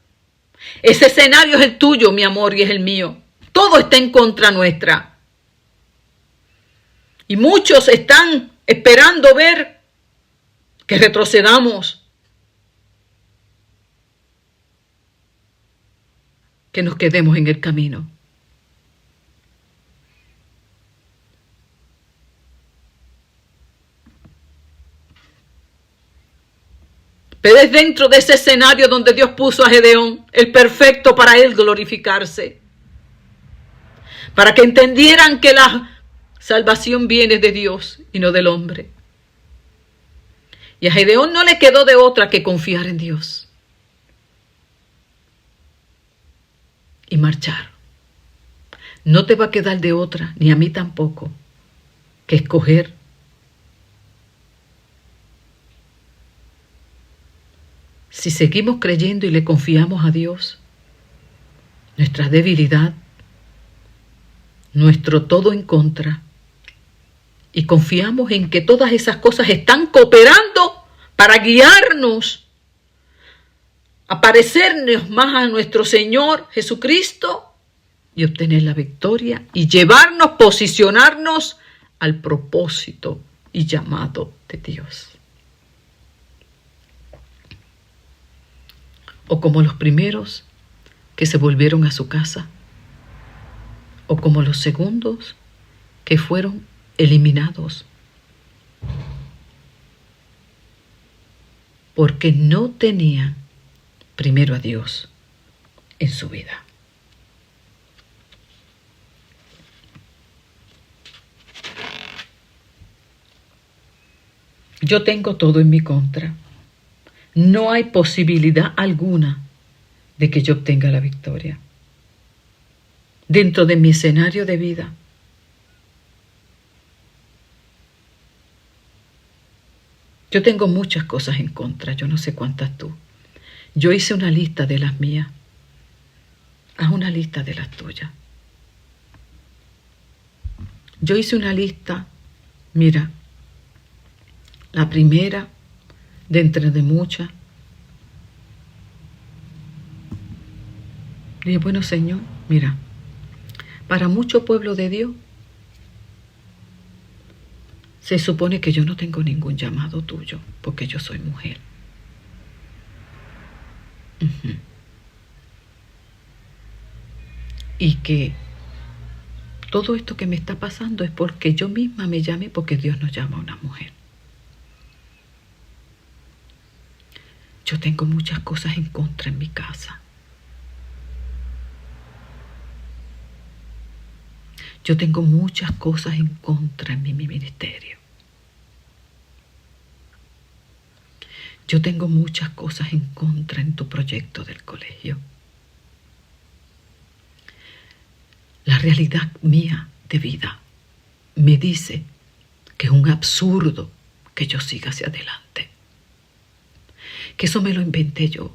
Ese escenario es el tuyo, mi amor, y es el mío. Todo está en contra nuestra. Y muchos están esperando ver que retrocedamos, que nos quedemos en el camino. Pero es dentro de ese escenario donde Dios puso a Gedeón, el perfecto para él glorificarse. Para que entendieran que la salvación viene de Dios y no del hombre. Y a Gedeón no le quedó de otra que confiar en Dios. Y marchar. No te va a quedar de otra, ni a mí tampoco, que escoger. Si seguimos creyendo y le confiamos a Dios, nuestra debilidad, nuestro todo en contra, y confiamos en que todas esas cosas están cooperando para guiarnos, a parecernos más a nuestro Señor Jesucristo y obtener la victoria y llevarnos, posicionarnos al propósito y llamado de Dios. O como los primeros que se volvieron a su casa, o como los segundos que fueron eliminados, porque no tenían primero a Dios en su vida. Yo tengo todo en mi contra. No hay posibilidad alguna de que yo obtenga la victoria. Dentro de mi escenario de vida, yo tengo muchas cosas en contra, yo no sé cuántas tú. Yo hice una lista de las mías. Haz una lista de las tuyas. Yo hice una lista, mira, la primera de entre de muchas. Dije, bueno, Señor, mira, para mucho pueblo de Dios Se supone que yo no tengo ningún llamado tuyo porque yo soy mujer. Y que todo esto que me está pasando es porque yo misma me llamé, porque Dios nos llama a una mujer. Yo tengo muchas cosas en contra en mi casa. Yo tengo muchas cosas en contra en mi ministerio. Yo tengo muchas cosas en contra en tu proyecto del colegio. La realidad mía de vida me dice que es un absurdo que yo siga hacia adelante. Que eso me lo inventé yo.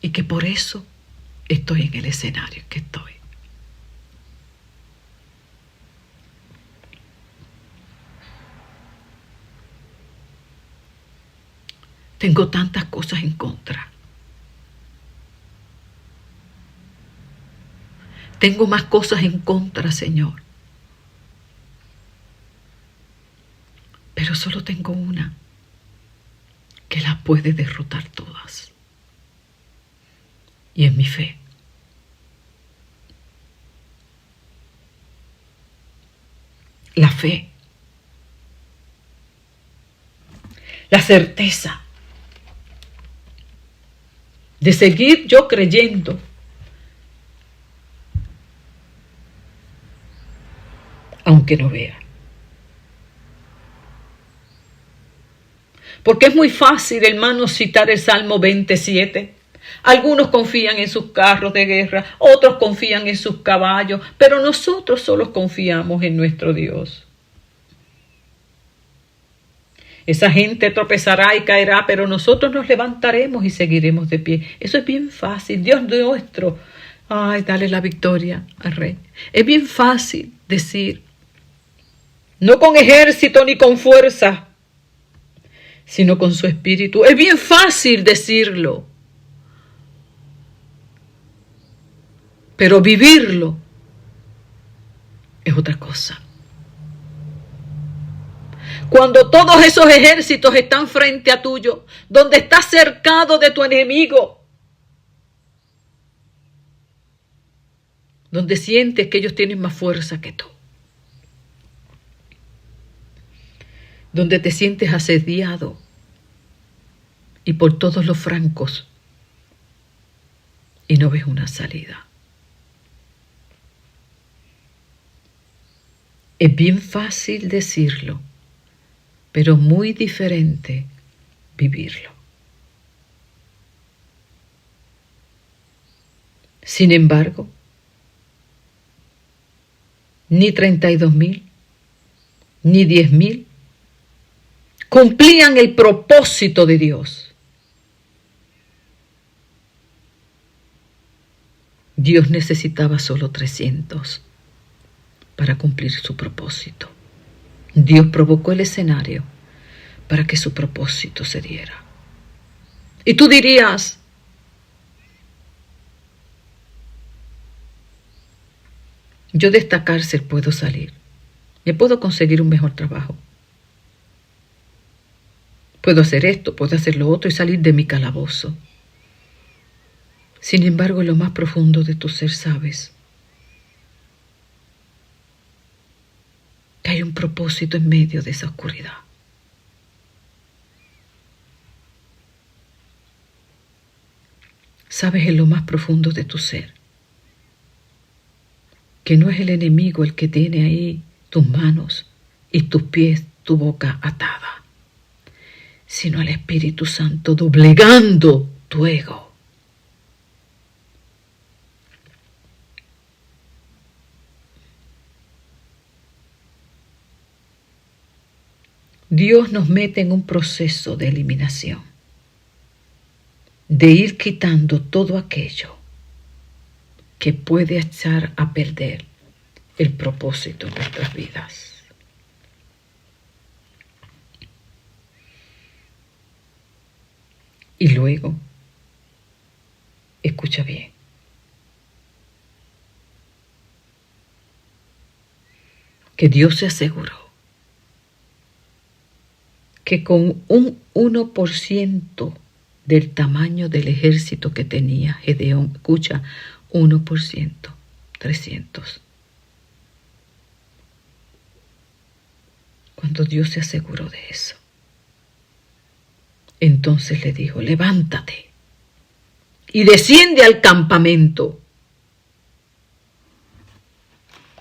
Y que por eso estoy en el escenario en que estoy. Tengo tantas cosas en contra. Tengo más cosas en contra, Señor. Pero solo tengo una que las puede derrotar todas. Y es mi fe. La fe. La certeza de seguir yo creyendo aunque no vea. Porque es muy fácil, hermanos, citar el Salmo 27. Algunos confían en sus carros de guerra, otros confían en sus caballos, pero nosotros solo confiamos en nuestro Dios. Esa gente tropezará y caerá, pero nosotros nos levantaremos y seguiremos de pie. Eso es bien fácil. Dios nuestro, ay, dale la victoria al Rey. Es bien fácil decir, no con ejército ni con fuerza, sino con su espíritu. Es bien fácil decirlo, pero vivirlo es otra cosa. Cuando todos esos ejércitos están frente a tuyo, donde estás cercado de tu enemigo, donde sientes que ellos tienen más fuerza que tú, donde te sientes asediado y por todos los flancos y no ves una salida. Es bien fácil decirlo, pero muy diferente vivirlo. Sin embargo, ni 32,000, ni 10,000 cumplían el propósito de Dios. Dios necesitaba solo 300 para cumplir su propósito. Dios provocó el escenario para que su propósito se diera. Y tú dirías, yo de esta cárcel puedo salir, me puedo conseguir un mejor trabajo, puedo hacer esto, puedo hacer lo otro y salir de mi calabozo. Sin embargo, en lo más profundo de tu ser sabes que hay un propósito en medio de esa oscuridad. Sabes en lo más profundo de tu ser que no es el enemigo el que tiene ahí tus manos y tus pies, tu boca atada, sino al Espíritu Santo doblegando tu ego. Dios nos mete en un proceso de eliminación, de ir quitando todo aquello que puede echar a perder el propósito de nuestras vidas. Y luego, escucha bien, que Dios se aseguró que con un 1% del tamaño del ejército que tenía Gedeón, escucha, 1%, 300. Cuando Dios se aseguró de eso, entonces le dijo, levántate y desciende al campamento.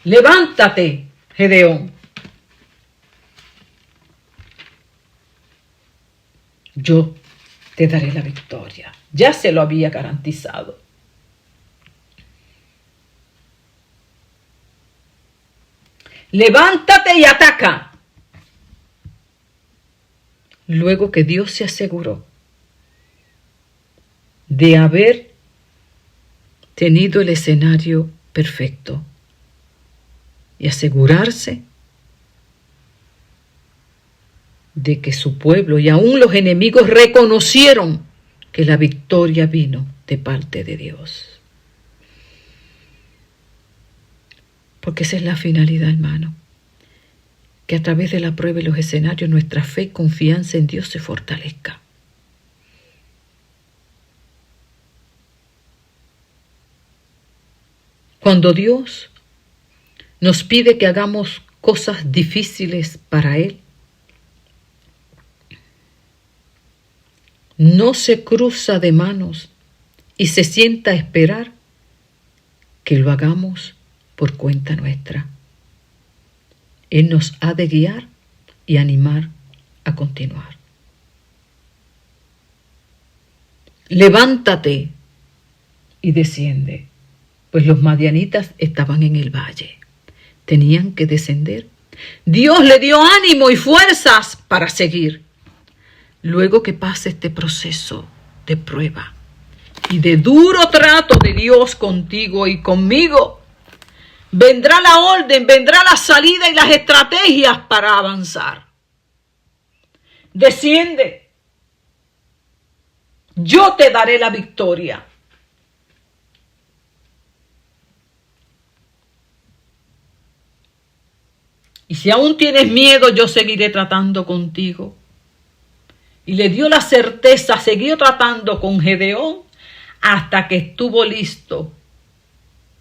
Levántate, Gedeón. Yo te daré la victoria. Ya se lo había garantizado. Levántate y ataca. Luego que Dios se aseguró de haber tenido el escenario perfecto y asegurarse de que su pueblo y aún los enemigos reconocieron que la victoria vino de parte de Dios. Porque esa es la finalidad, hermano, que a través de la prueba y los escenarios nuestra fe y confianza en Dios se fortalezca. Cuando Dios nos pide que hagamos cosas difíciles para Él, no se cruza de manos y se sienta a esperar que lo hagamos por cuenta nuestra. Él nos ha de guiar y animar a continuar. Levántate y desciende, pues los madianitas estaban en el valle. Tenían que descender. Dios le dio ánimo y fuerzas para seguir. Luego que pase este proceso de prueba y de duro trato de Dios contigo y conmigo, vendrá la orden, vendrá la salida y las estrategias para avanzar. Desciende. Yo te daré la victoria. Y si aún tienes miedo, yo seguiré tratando contigo. Y le dio la certeza, siguió tratando con Gedeón hasta que estuvo listo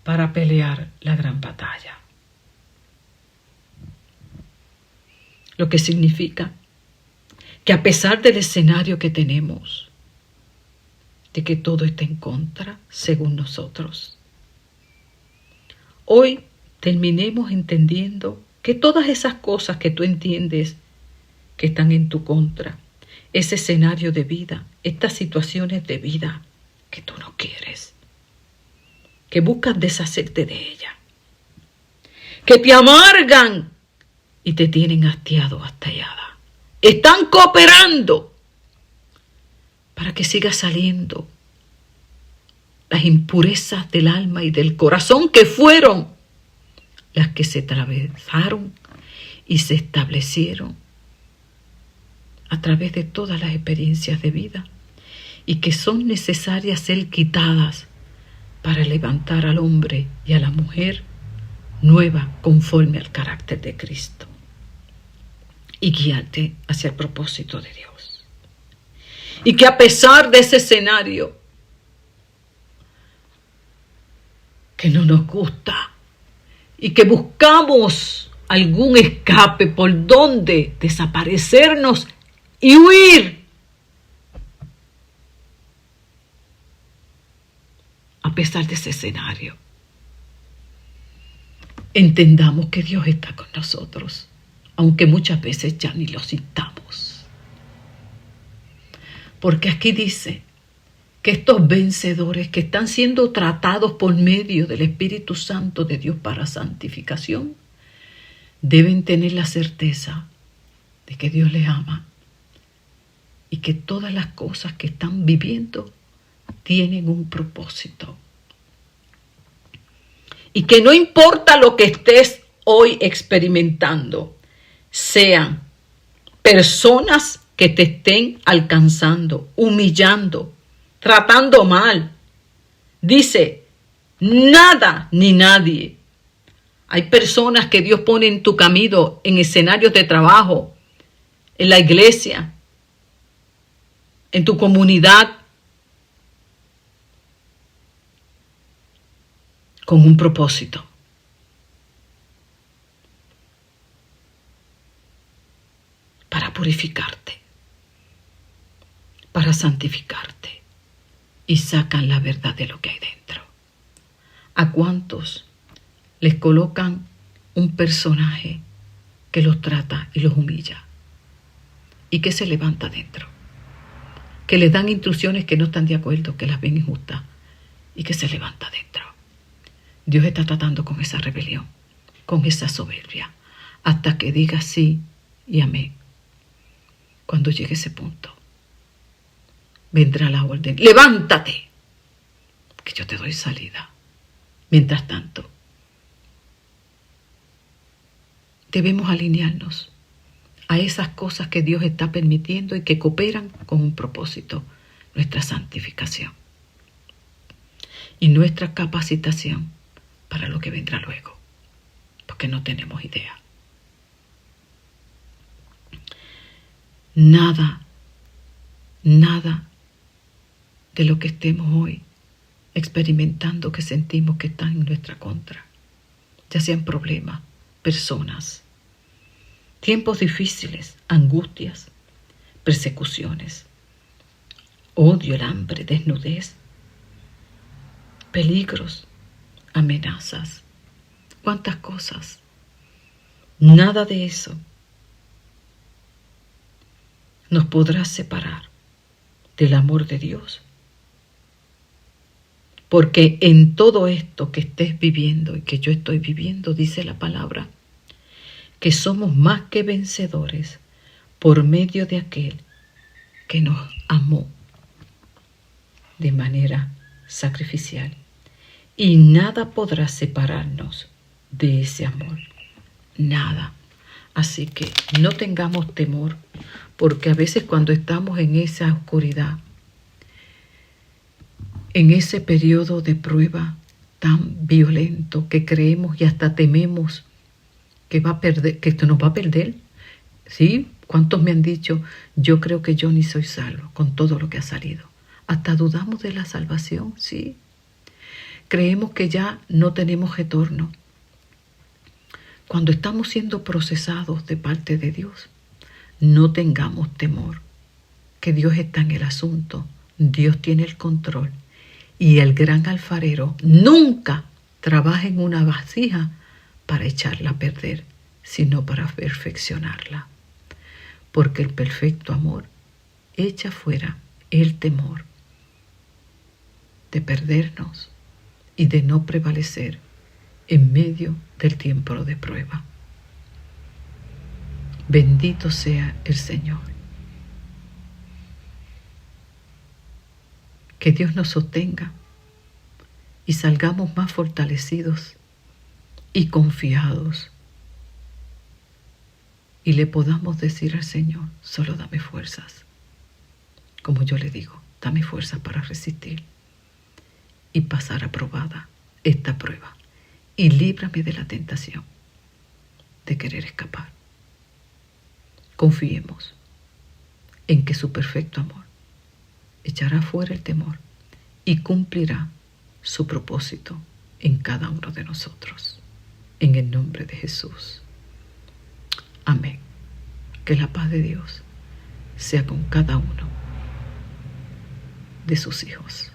para pelear la gran batalla. Lo que significa que a pesar del escenario que tenemos, de que todo está en contra, según nosotros, hoy terminemos entendiendo que todas esas cosas que tú entiendes que están en tu contra, ese escenario de vida, estas situaciones de vida que tú no quieres, que buscas deshacerte de ella, que te amargan y te tienen hastiado, hastiada, están cooperando para que siga saliendo las impurezas del alma y del corazón que fueron las que se atravesaron y se establecieron a través de todas las experiencias de vida y que son necesarias ser quitadas para levantar al hombre y a la mujer nueva conforme al carácter de Cristo y guiarte hacia el propósito de Dios. Y que a pesar de ese escenario que no nos gusta y que buscamos algún escape por donde desaparecernos y huir, a pesar de ese escenario, entendamos que Dios está con nosotros, aunque muchas veces ya ni lo sintamos. Porque aquí dice que estos vencedores que están siendo tratados por medio del Espíritu Santo de Dios para santificación, deben tener la certeza de que Dios les ama y que todas las cosas que están viviendo tienen un propósito. Y que no importa lo que estés hoy experimentando, sean personas que te estén alcanzando, humillando, tratando mal. Dice, nada ni nadie Hay personas que Dios pone en tu camino, en escenarios de trabajo, en la iglesia, en tu comunidad, con un propósito. Para purificarte, para santificarte, y sacan la verdad de lo que hay dentro. ¿A cuántos les colocan un personaje que los trata y los humilla y que se levanta dentro? Que les dan instrucciones que no están de acuerdo, que las ven injustas y que se levanta dentro. Dios está tratando con esa rebelión, con esa soberbia, hasta que diga sí y amén. Cuando llegue ese punto, vendrá la orden: levántate, que yo te doy salida. Mientras tanto, debemos alinearnos a esas cosas que Dios está permitiendo y que cooperan con un propósito: nuestra santificación y nuestra capacitación para lo que vendrá luego, porque no tenemos idea. Nada de lo que estemos hoy experimentando, que sentimos que están en nuestra contra, ya sean problemas, personas, tiempos difíciles, angustias, persecuciones, odio, el hambre, desnudez, peligros, amenazas, cuántas cosas. Nada de eso nos podrá separar del amor de Dios. Porque en todo esto que estés viviendo y que yo estoy viviendo, dice la palabra, que somos más que vencedores por medio de aquel que nos amó de manera sacrificial. Y nada podrá separarnos de ese amor. Nada. Así que no tengamos temor, porque a veces cuando estamos en esa oscuridad, en ese periodo de prueba tan violento que creemos y hasta tememos que esto nos va a perder, ¿sí? ¿Cuántos me han dicho, yo creo que yo ni soy salvo con todo lo que ha salido? Hasta dudamos de la salvación, ¿sí? Creemos que ya no tenemos retorno. Cuando estamos siendo procesados de parte de Dios, no tengamos temor, que Dios está en el asunto, Dios tiene el control, y el gran alfarero nunca trabaja en una vasija para echarla a perder, sino para perfeccionarla, porque el perfecto amor echa fuera el temor de perdernos y de no prevalecer en medio del tiempo de prueba. Bendito sea el Señor. Que Dios nos sostenga y salgamos más fortalecidos y confiados, y le podamos decir al Señor, solo dame fuerzas, como yo le digo, dame fuerzas para resistir y pasar aprobada esta prueba, y líbrame de la tentación de querer escapar. Confiemos en que su perfecto amor echará fuera el temor y cumplirá su propósito en cada uno de nosotros. En el nombre de Jesús. Amén. Que la paz de Dios sea con cada uno de sus hijos.